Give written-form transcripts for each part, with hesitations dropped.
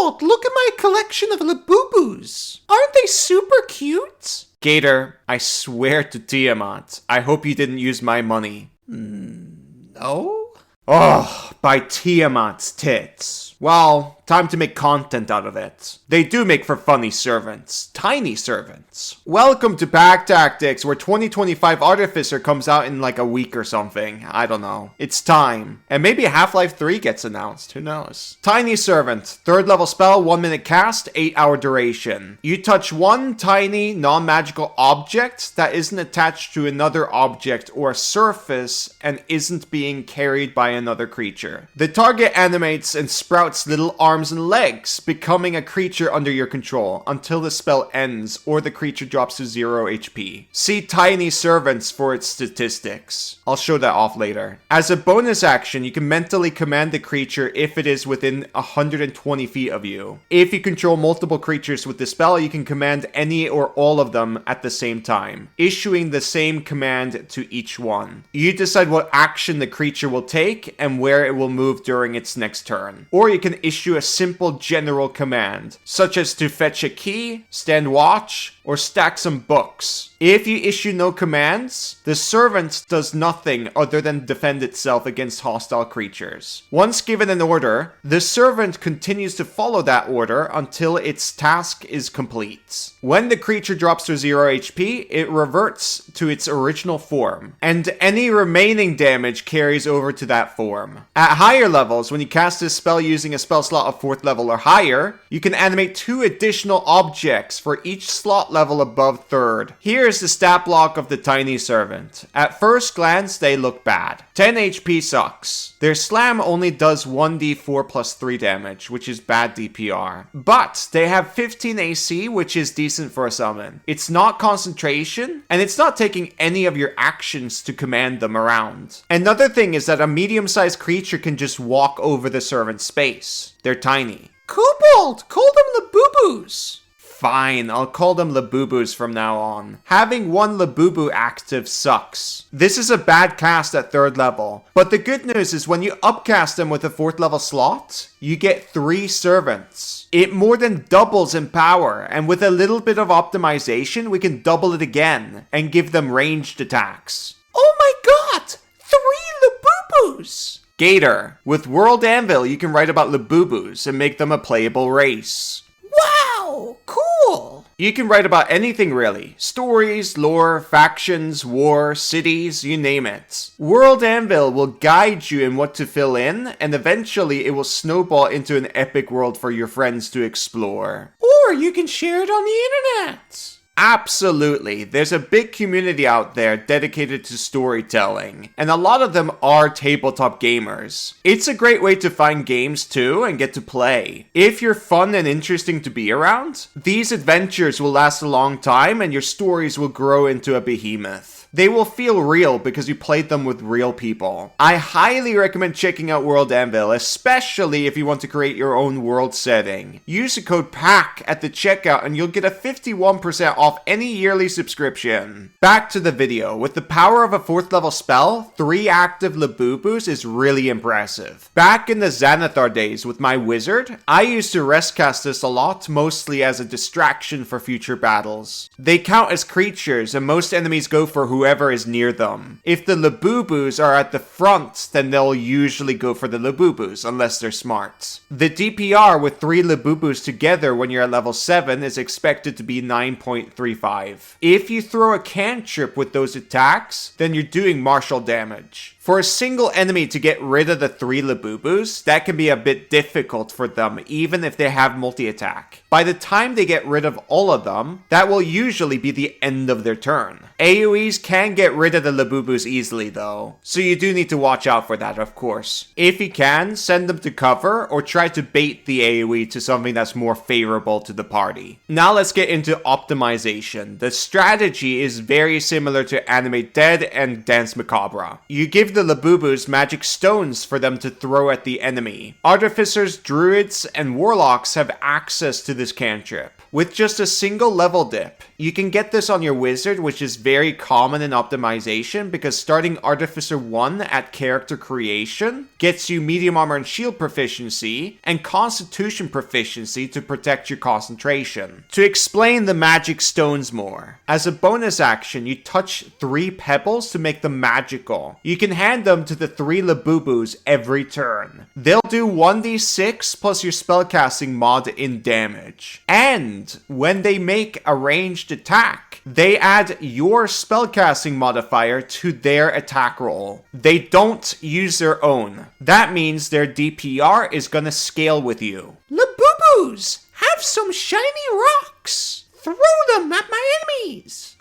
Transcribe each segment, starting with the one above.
Kobold, look at my collection of Labubu's. Aren't they super cute? Gator, I swear to Tiamat, I hope you didn't use my money. No? Oh, by Tiamat's tits. Well, time to make content out of it. They do make for funny servants. Tiny servants. Welcome to Pack Tactics, where 2025 Artificer comes out in like a week or something. I don't know. It's time. And maybe Half-Life 3 gets announced. Who knows? Tiny Servant. 3rd level spell, 1 minute cast, 8 hour duration. You touch one tiny, non-magical object that isn't attached to another object or a surface and isn't being carried by another creature. The target animates and sprouts little arms and legs, becoming a creature under your control until the spell ends or the creature drops to 0 HP. See Tiny Servants for its statistics. I'll show that off later. As a bonus action, you can mentally command the creature if it is within 120 feet of you. If you control multiple creatures with the spell, you can command any or all of them at the same time, issuing the same command to each one. You decide what action the creature will take and where it will move during its next turn. Or you can issue a simple general command, such as to fetch a key, stand watch, or stack some books. If you issue no commands, the servant does nothing other than defend itself against hostile creatures. Once given an order, the servant continues to follow that order until its task is complete. When the creature drops to 0 HP, it reverts to its original form, and any remaining damage carries over to that form. At higher levels, when you cast this spell using a spell slot of 4th level or higher, you can animate 2 additional objects for each slot level above 3rd. Here is the stat block of the Tiny Servant. At first glance, they look bad. 10 HP sucks. Their slam only does 1d4 plus 3 damage, which is bad DPR. But they have 15 AC, which is decent for a summon. It's not concentration, and it's not taking any of your actions to command them around. Another thing is that a medium-sized creature can just walk over the servant's space. They're tiny. Kobold, call them Labubus. Fine, I'll call them Labubus from now on. Having one Labubu active sucks. This is a bad cast at 3rd level, but the good news is when you upcast them with a 4th level slot, you get 3 servants. It more than doubles in power, and with a little bit of optimization, we can double it again and give them ranged attacks. Oh my god! 3 Labubus! Gator, with World Anvil, you can write about Labubus and make them a playable race. Wow, cool! You can write about anything really. Stories, lore, factions, war, cities, you name it. World Anvil will guide you in what to fill in, and eventually it will snowball into an epic world for your friends to explore. Or you can share it on the internet. Absolutely. There's a big community out there dedicated to storytelling, and a lot of them are tabletop gamers. It's a great way to find games too and get to play. If you're fun and interesting to be around, these adventures will last a long time and your stories will grow into a behemoth. They will feel real because you played them with real people. I highly recommend checking out World Anvil, especially if you want to create your own world setting. Use the code PACK at the checkout and you'll get a 51% off any yearly subscription. Back to the video. With the power of a 4th level spell, 3 active Labubus is really impressive. Back in the Xanathar days with my wizard, I used to restcast this a lot, mostly as a distraction for future battles. They count as creatures and most enemies go for whoever is near them. If the Labubus are at the front, then they'll usually go for the Labubus, unless they're smart. The DPR with 3 Labubus together when you're at level 7 is expected to be 9.35. If you throw a cantrip with those attacks, then you're doing martial damage. For a single enemy to get rid of the 3 Labubus, that can be a bit difficult for them, even if they have multi-attack. By the time they get rid of all of them, that will usually be the end of their turn. AoEs can get rid of the Labubus easily though, so you do need to watch out for that, of course. If you can, send them to cover or try to bait the AoE to something that's more favorable to the party. Now let's get into optimization. The strategy is very similar to Animate Dead and Dance Macabre. You give the Labubus magic stones for them to throw at the enemy. Artificers, druids, and warlocks have access to this cantrip. With just a single level dip, You can get this on your wizard, which is very common in optimization because starting Artificer 1 at character creation gets you medium armor and shield proficiency and constitution proficiency to protect your concentration. To explain the magic stones more, as a bonus action, you touch 3 pebbles to make them magical. You can hand them to the 3 Labubus every turn. They'll do 1d6 plus your spellcasting mod in damage. And when they make a ranged attack, they add your spellcasting modifier to their attack roll. They don't use their own. That means their DPR is gonna scale with you. Labubus, have some shiny rocks. Throw them at my enemies.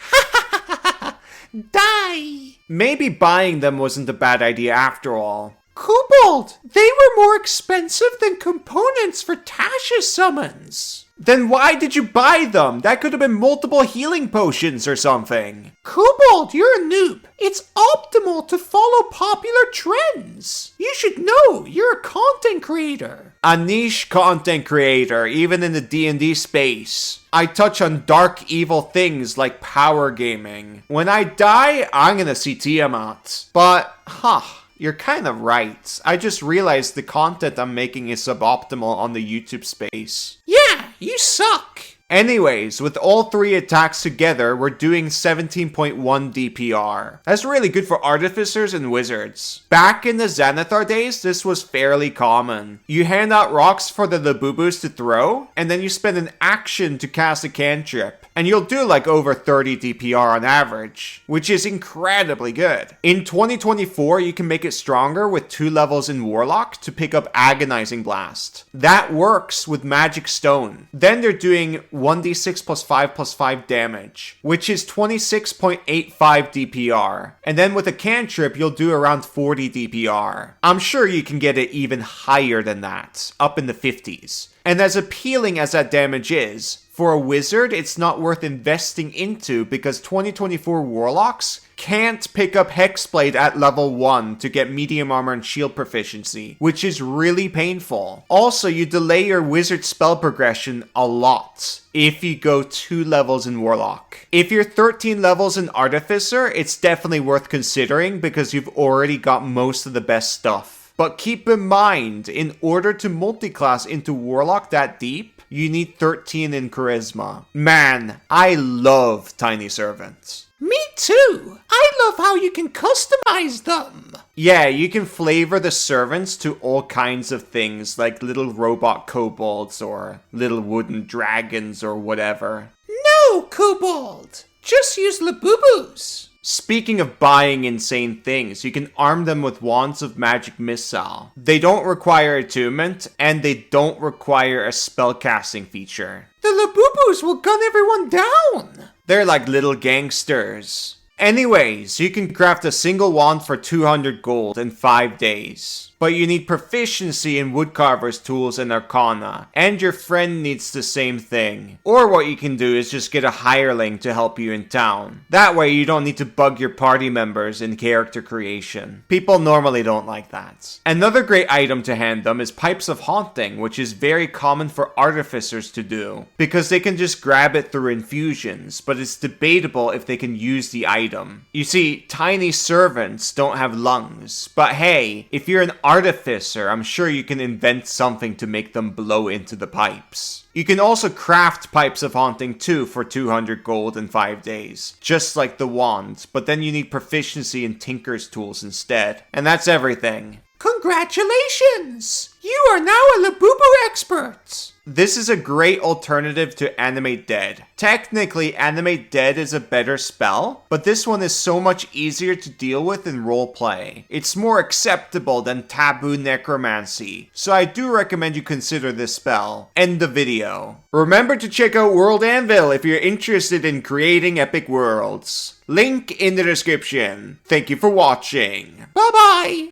Die. Maybe buying them wasn't a bad idea after all. Kobold, they were more expensive than components for Tasha's summons. Then why did you buy them? That could have been multiple healing potions or something. Kobold, you're a noob. It's optimal to follow popular trends. You should know, you're a content creator. A niche content creator, even in the D&D space. I touch on dark evil things like power gaming. When I die, I'm gonna see Tiamat. But, you're kind of right. I just realized the content I'm making is suboptimal on the YouTube space. Yeah, you suck. Anyways, with all 3 attacks together, we're doing 17.1 DPR. That's really good for artificers and wizards. Back in the Xanathar days, this was fairly common. You hand out rocks for the Labubus to throw, and then you spend an action to cast a cantrip. And you'll do like over 30 DPR on average, which is incredibly good. In 2024, you can make it stronger with 2 levels in Warlock to pick up Agonizing Blast. That works with Magic Stone. Then they're doing 1d6 plus 5 damage, which is 26.85 DPR. And then with a cantrip, you'll do around 40 DPR. I'm sure you can get it even higher than that, up in the 50s. And as appealing as that damage is, for a wizard, it's not worth investing into because 2024 Warlocks can't pick up Hexblade at level 1 to get medium armor and shield proficiency, which is really painful. Also, you delay your wizard spell progression a lot if you go 2 levels in Warlock. If you're 13 levels in Artificer, it's definitely worth considering because you've already got most of the best stuff. But keep in mind, in order to multiclass into Warlock that deep, you need 13 in Charisma. Man, I love Tiny Servants. Me too. I love how you can customize them. Yeah, you can flavor the servants to all kinds of things, like little robot kobolds or little wooden dragons or whatever. No, Kobold. Just use Labubus. Speaking of buying insane things, you can arm them with Wands of Magic Missile. They don't require attunement, and they don't require a spellcasting feature. The Labubus will gun everyone down. They're like little gangsters. Anyways, you can craft a single wand for 200 gold in 5 days. But you need proficiency in Woodcarver's tools and Arcana, and your friend needs the same thing. Or what you can do is just get a hireling to help you in town. That way you don't need to bug your party members in character creation. People normally don't like that. Another great item to hand them is Pipes of Haunting, which is very common for artificers to do, because they can just grab it through infusions, but it's debatable if they can use the item. You see, tiny servants don't have lungs, but hey, if you're an artificer, I'm sure you can invent something to make them blow into the pipes. You can also craft Pipes of Haunting too for 200 gold in 5 days, just like the wand, but then you need proficiency in Tinker's tools instead. And that's everything. Congratulations! You are now a Labubu expert! This is a great alternative to Animate Dead. Technically, Animate Dead is a better spell, but this one is so much easier to deal with in roleplay. It's more acceptable than Taboo Necromancy, so I do recommend you consider this spell. End the video. Remember to check out World Anvil if you're interested in creating epic worlds. Link in the description. Thank you for watching. Bye-bye!